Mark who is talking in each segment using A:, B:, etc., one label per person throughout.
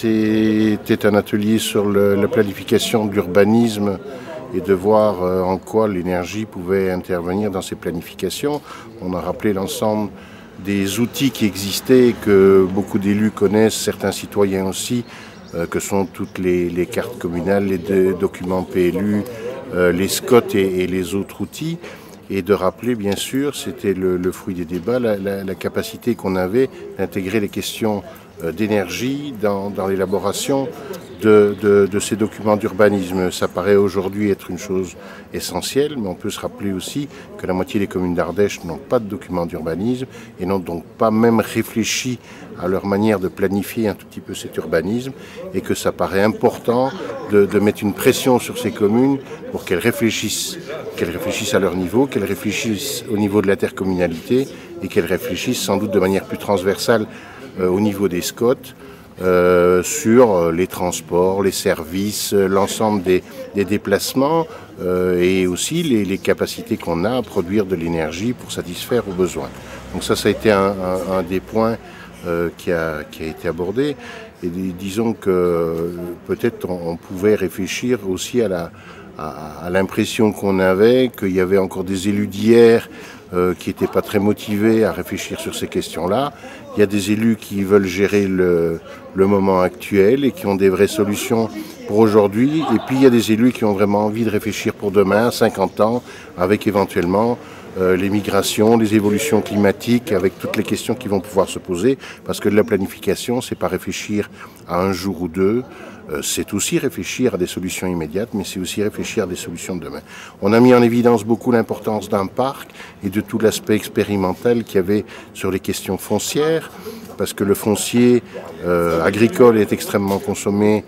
A: c'était un atelier sur la planification de l'urbanisme et de voir en quoi l'énergie pouvait intervenir dans ces planifications. On a rappelé l'ensemble des outils qui existaient et que beaucoup d'élus connaissent, certains citoyens aussi, que sont toutes les cartes communales, les documents PLU, les SCOT et les autres outils. Et de rappeler, bien sûr, c'était le fruit des débats, la capacité qu'on avait d'intégrer les questions d'énergie dans l'élaboration de ces documents d'urbanisme. Ça paraît aujourd'hui être une chose essentielle, mais on peut se rappeler aussi que la moitié des communes d'Ardèche n'ont pas de documents d'urbanisme et n'ont donc pas même réfléchi à leur manière de planifier un tout petit peu cet urbanisme, et que ça paraît important de mettre une pression sur ces communes pour qu'elles réfléchissent à leur niveau, qu'elles réfléchissent au niveau de l'intercommunalité et qu'elles réfléchissent sans doute de manière plus transversale au niveau des SCOT sur les transports, les services, l'ensemble des déplacements et aussi les capacités qu'on a à produire de l'énergie pour satisfaire aux besoins. Donc ça a été un des points qui a été abordé. Et disons que peut-être on pouvait réfléchir aussi à l'impression qu'on avait qu'il y avait encore des élus d'hier qui n'étaient pas très motivés à réfléchir sur ces questions-là. Il y a des élus qui veulent gérer le moment actuel et qui ont des vraies solutions pour aujourd'hui. Et puis il y a des élus qui ont vraiment envie de réfléchir pour demain, 50 ans, avec éventuellement les migrations, les évolutions climatiques, avec toutes les questions qui vont pouvoir se poser. Parce que de la planification, c'est pas réfléchir à un jour ou deux. C'est aussi réfléchir à des solutions immédiates, mais c'est aussi réfléchir à des solutions de demain. On a mis en évidence beaucoup l'importance d'un parc et de tout l'aspect expérimental qu'il y avait sur les questions foncières, parce que le foncier agricole est extrêmement consommé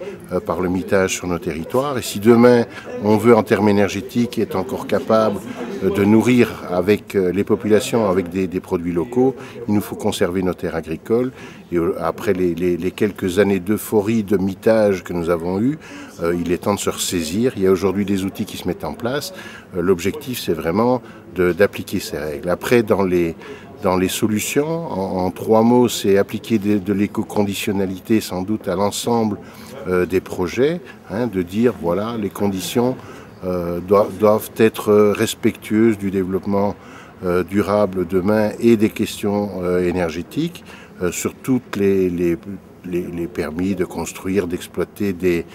A: par le mitage sur nos territoires. Et si demain, on veut, en termes énergétiques, être encore capable de nourrir avec les populations avec des produits locaux, il nous faut conserver nos terres agricoles. Et après les quelques années d'euphorie, de mitage que nous avons eues, il est temps de se ressaisir. Il y a aujourd'hui des outils qui se mettent en place. L'objectif, c'est vraiment d'appliquer ces règles. Après, dans les solutions, en 3 mots, c'est appliquer de l'éco-conditionnalité sans doute à l'ensemble des projets, de dire voilà, les conditions doivent être respectueuses du développement durable demain et des questions énergétiques sur toutes les permis de construire, d'exploiter des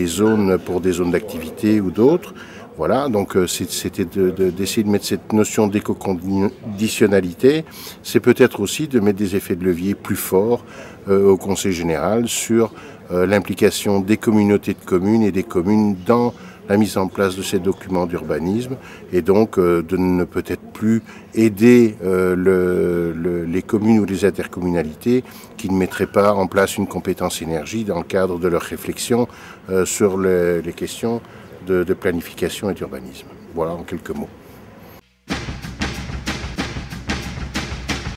A: zones pour des zones d'activité ou d'autres. Voilà, donc c'était d'essayer de mettre cette notion d'éco-conditionnalité. C'est peut-être aussi de mettre des effets de levier plus forts au Conseil général sur l'implication des communautés de communes et des communes dans la mise en place de ces documents d'urbanisme, et donc de ne peut-être plus aider les communes ou les intercommunalités qui ne mettraient pas en place une compétence énergie dans le cadre de leur réflexion sur les questions de planification et d'urbanisme. Voilà en quelques mots.